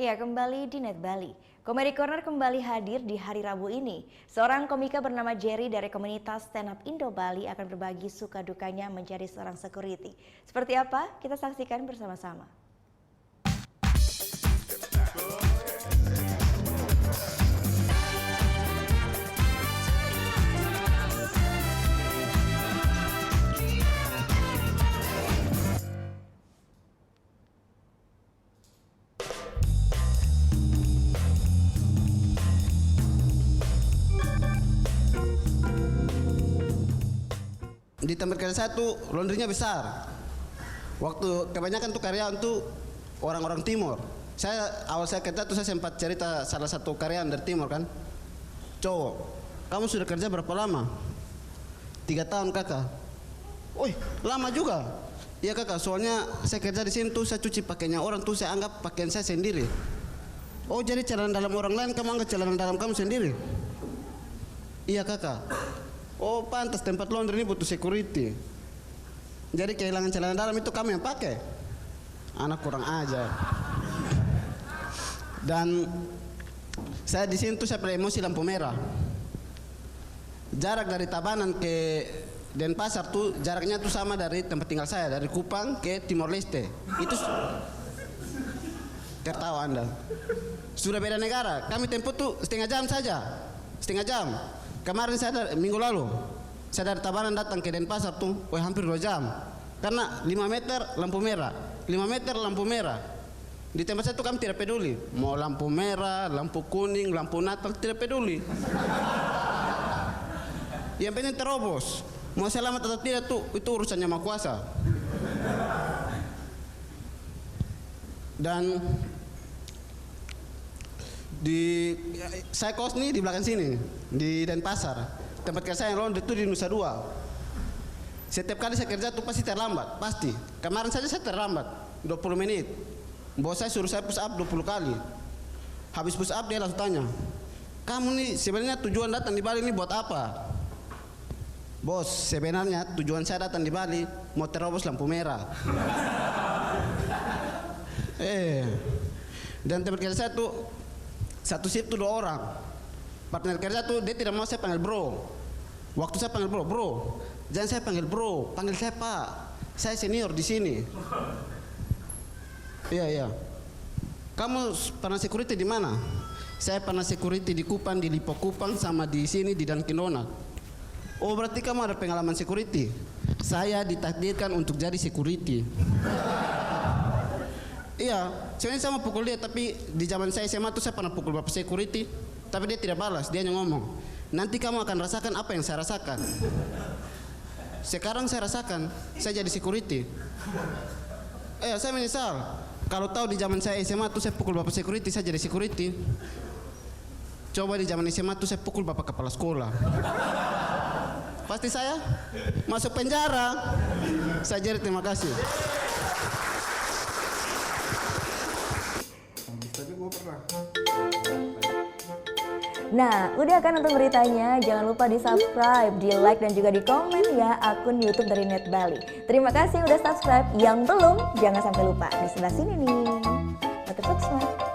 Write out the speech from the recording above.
Iya, kembali di Net Bali. Comedy Corner kembali hadir di hari Rabu ini. Seorang komika bernama Jerry dari komunitas Stand Up Indo Bali akan berbagi suka dukanya menjadi seorang security. Seperti apa? Kita saksikan bersama-sama. Di tempat kerja saya tuh laundrynya besar. Waktu kebanyakan tuh karyawan tuh orang-orang timur. Awal saya kerja tuh saya sempat cerita salah satu karyawan dari timur kan. Cowok, kamu sudah kerja berapa lama? 3 tahun kakak. Wih, lama juga. Iya kakak, soalnya saya kerja di sini tuh saya cuci pakaiannya orang tuh saya anggap pakaian saya sendiri. Oh jadi celana dalam orang lain kamu anggap celana dalam kamu sendiri? Iya kakak. Oh pantas tempat laundry ini butuh security. Jadi kehilangan celana dalam itu kamu yang pakai. Anak kurang ajar. Dan saya di sini tuh saya pada emosi lampu merah. Jarak dari Tabanan ke Denpasar tuh jaraknya tuh sama dari tempat tinggal saya, dari Kupang ke Timor Leste. Itu tertawa Anda. Sudah beda negara. Kami tempuh tuh setengah jam saja. Setengah jam. Kemarin minggu lalu saya dari Tabanan datang ke Denpasar tuh, hampir 2 jam. Karena 5 meter lampu merah, 5 meter lampu merah. Di tempat saya tuh kami tidak peduli, mau lampu merah, lampu kuning, lampu Natal tidak peduli. Yang penting terobos. Mau selamat atau tidak tuh itu urusannya Maha Kuasa. Dan saya kos nih di belakang sini di Denpasar. Tempat kerja saya yang laundry itu di Nusa Dua. Setiap kali saya kerja tuh pasti terlambat, pasti. Kemarin saja saya terlambat 20 menit. Bos saya suruh saya push up 20 kali. Habis push up dia langsung tanya, kamu nih sebenarnya tujuan datang di Bali ini buat apa? Bos, sebenarnya tujuan saya datang di Bali mau terobos lampu merah. Dan tempat kerja saya tuh satu shift tuh 2 orang. Partner kerja tuh dia tidak mau saya panggil bro. Waktu saya panggil bro, jangan saya panggil bro, panggil saya Pak. Saya senior di sini. Iya. Kamu pernah security di mana? Saya pernah security di Kupang, di Lipo Kupang, sama di sini di Dunkin Donut. Oh berarti kamu ada pengalaman security? Saya ditakdirkan untuk jadi security. Iya, sebenarnya saya mau pukul dia, tapi di zaman saya SMA tuh saya pernah pukul bapak security, tapi dia tidak balas, dia hanya ngomong, nanti kamu akan rasakan apa yang saya rasakan. Sekarang saya rasakan, saya jadi security. Saya menyesal. Kalau tahu di zaman saya SMA tuh saya pukul bapak security, saya jadi security. Coba di zaman SMA tuh saya pukul bapak kepala sekolah. Pasti saya masuk penjara. Saya jadi terima kasih. Nah, udah kan nonton beritanya? Jangan lupa di subscribe, di like dan juga di komen ya akun YouTube dari Net Bali. Terima kasih udah subscribe. Yang belum, jangan sampai lupa di sebelah sini nih. Notif subscribe.